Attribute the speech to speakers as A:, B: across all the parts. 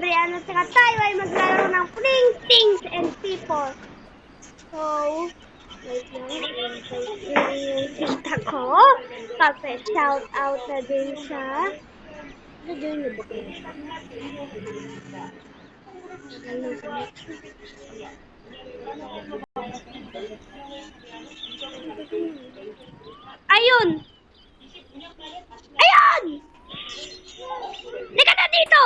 A: Brianna, saka tayo ay maglalaro ng Playing Things and People. So, wait lang, i-invite lang yung tita ko. Shout out na din siya. Nag-join niyo ba kayo siya? Ayun! Ayun! Lika na dito!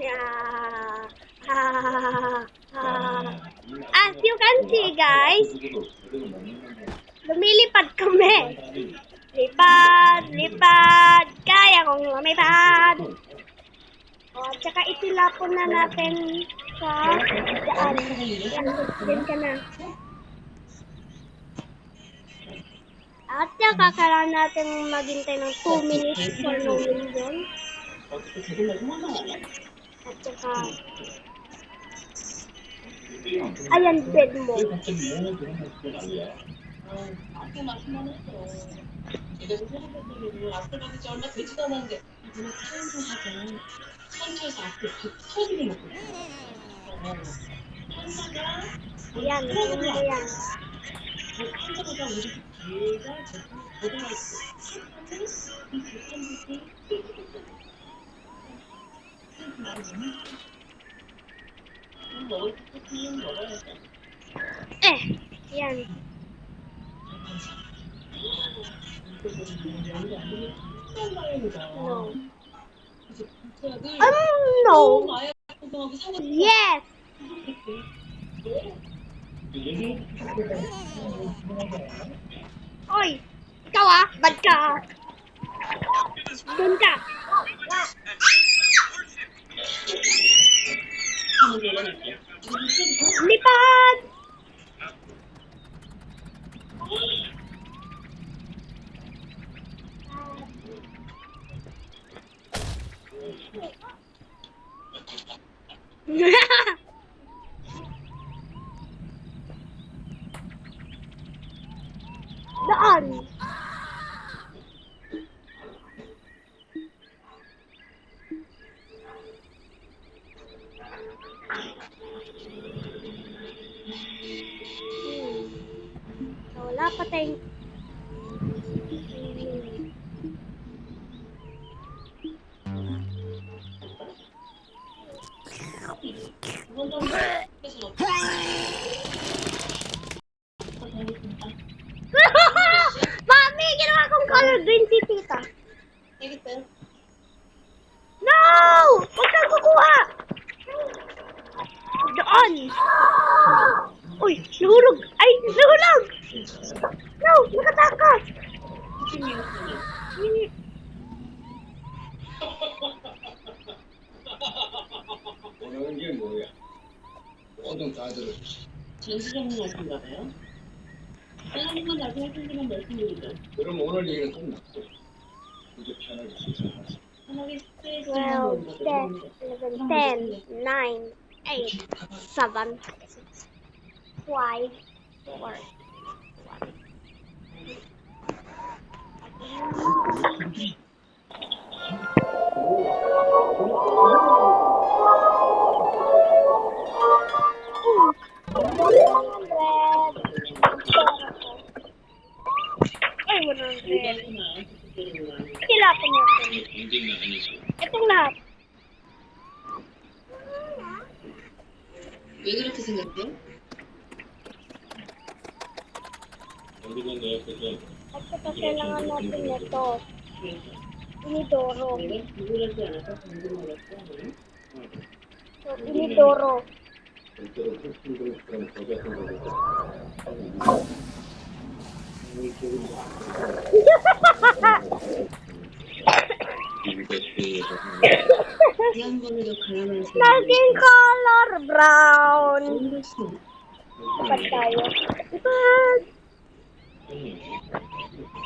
A: Yeah. As you can see, guys, lumilipad kami. Lipad, lipad, kaya kong lumipad. O, tsaka itilapon na natin sa daan. Yan, din ka na. At saka kailangan natin maghintay ng 2 minutes for no window. At saka, ayan, bed mo. Ayan, ayan. Yan. No. Yes. Oy, ikaw bad ka. Doon ka. Lipad! Daan! Wala pa tayong Mami, ginawa kong color green si tita. No! Huwag kang kukuha! Doon! Uy, nahulog! Ay, nahulog! No, nakatakas!
B: 원하는 게 뭐야? 뭐든 다 들어.
C: 전시장님하신가 봐요? 하나님만 나중에 생기는 말씀입니다.
B: 그럼 오늘 얘기는 끝났고 이제 편하게 시작하자.
C: 편하게
A: 12, 10, 11, 10, 9, 8, 7, 5, 4, 1. Ay, 100. Tilapon natin.
B: 언젠가 아니지.
A: Itong lahat.
C: 왜 그렇게 생각해?
B: 언젠가 내가 그저
A: At saka kailangan natin ito. Inidoro.
C: 내가 누구라지 않아서 궁금하겠어?
A: So, inidoro.
B: 절대로 힘든 그런 거자 생각을
C: 지난번에도 가난한
A: Naging color brown.
C: 사람
A: Dapat tayo. But,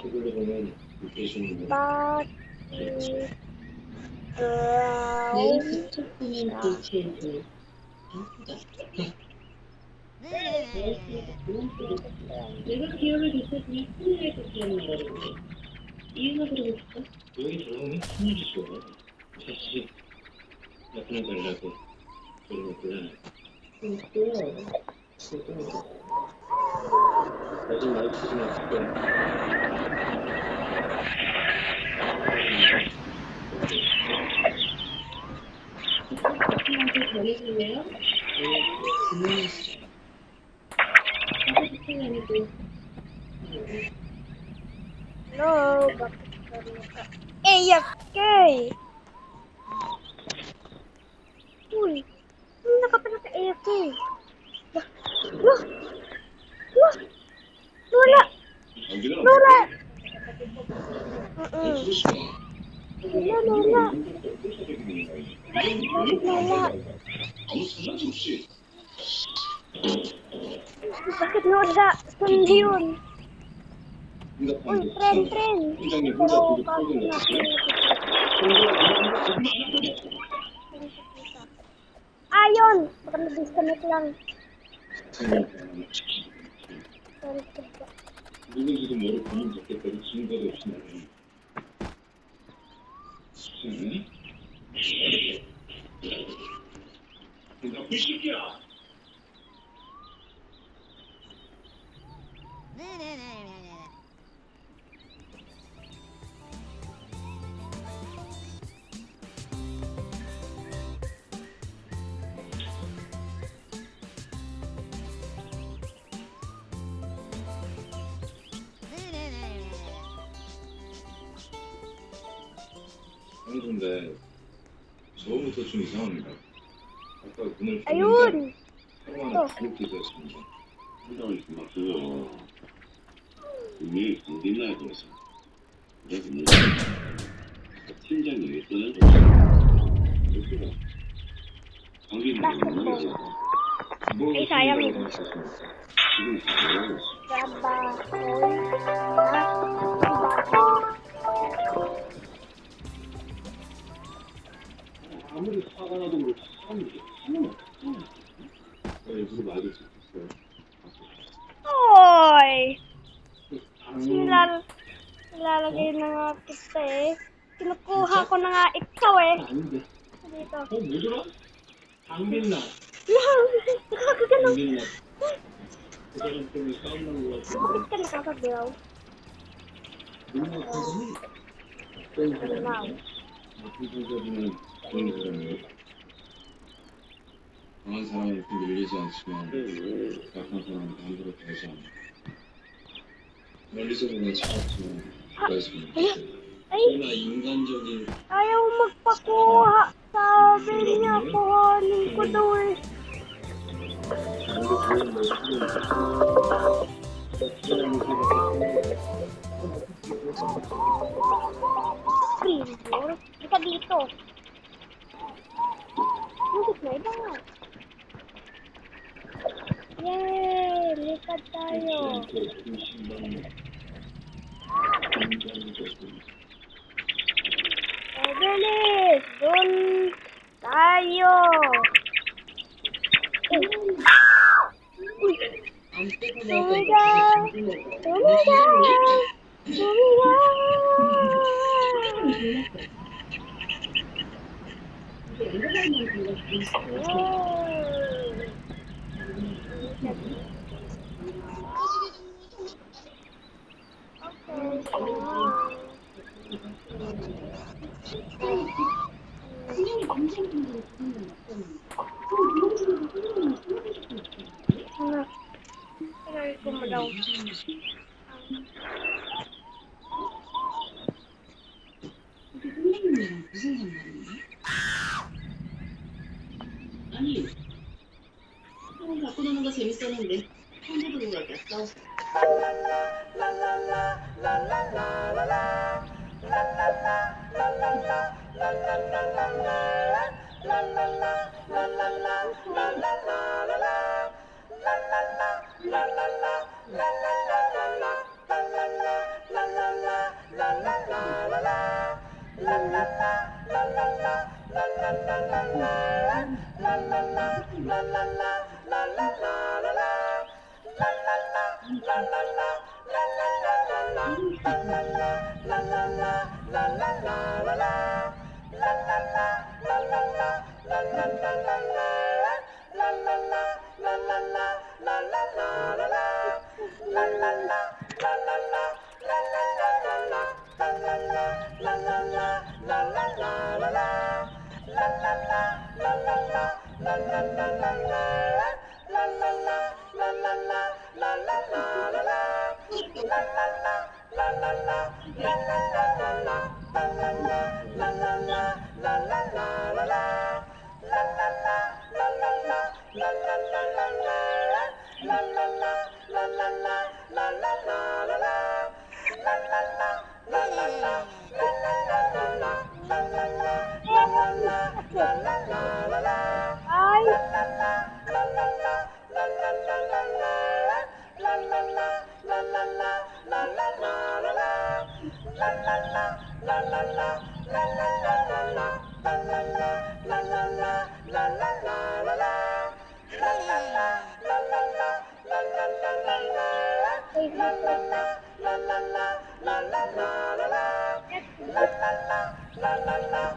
B: 그걸로 보면 계시는 거.
A: but, brown.
C: 내가 직접 보면 그렇게 내가 기억을 되찾으면 큰일을 걱정하는 거거든요. 이유가 들어볼까?
B: 여기 들어오면 큰일이 죠. 사실 나타나달라고 그러는 거잖아요.
C: 있고요. 지금
B: 아직 마주치지 않을 거야.
C: 학생한테 전해줄래요? 학생 아니고
A: Hello, bakit ka? AFK! Uy, hindi nakapala sa AFK. Wah! Wah! Lola!
B: 여기는
A: Lola!
B: 어쩔 수가.
A: Lola, Lola!
B: 이런
A: Lola!
B: 아무 상관이 없이
A: Bakit Lola? Sandi yun.
B: 생각하는
A: Uy,
B: 것
A: tren.
B: 팀장님 혼자
A: Pero
B: 두고
A: kaso
B: 풀고
A: na Ayon! Baka na-disconnect lang. Sorry, sorry.
B: 누군지도 모르고 본인 잡겠다고 증거도 없이 나가는 수상해? 나쁜 새끼야! 아니 근데 저부터 좀 이상합니다. 아까 문을
A: Ayun!
B: 평화는 그렇게 되었습니다.
D: 상당히 고맙고요. 분명히 강빈나에 대해서 내가 문제 팀장이 왜 떠나줬어? 강빈나에 문제가
B: 뭐
A: Ay, sayang yun.
B: 하셨습니까?
D: 지금 잘하고 있어.
A: Trabahoy
D: 아무리 화가 나도 그렇지 사람이 하면 어떡해. 일부러 말도 듣겠어요.
A: Hoy! Nilalagay na nga kita eh. Kinukuha ko na nga ikaw eh.
B: 아닌데.
A: Dito.
B: 뭐더라? 강빈나.
A: Nakakagano.
B: 강빈나. 그 사람 때문에 싸움 난것 같은데.
A: Bakit ka nakakagaw?
B: 누나 선생님? 어떤
A: Ano na?
B: 사람이죠? 나쁜 성격이면 좋은 사람이에요. 강한 사람한테 밀리지 않지만 약한 사람한테 함부로 대하지 않아. 멀리서 보면 차갑지만 가까이서 보면
A: Ay,
B: 꽤나 인간적인
A: ayaw magpakuha. Sabi niya, kuhanin ko daw eh.
B: 뭔가 좋은
A: Screen door. Ika dito. Bakit na iba nga? Yay! Likad tayo. Bilis! Doon tayo! Uy!
C: 안 빼고
A: Tumiga! Tumiga! Tumiga! Kailangan ko mo daw.
C: 선생님이랑 무슨 상관이야? 아니, 사람 갖고 노는 거 재밌었는데 혼자 두고 가겠어.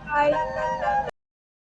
A: Ay, ay,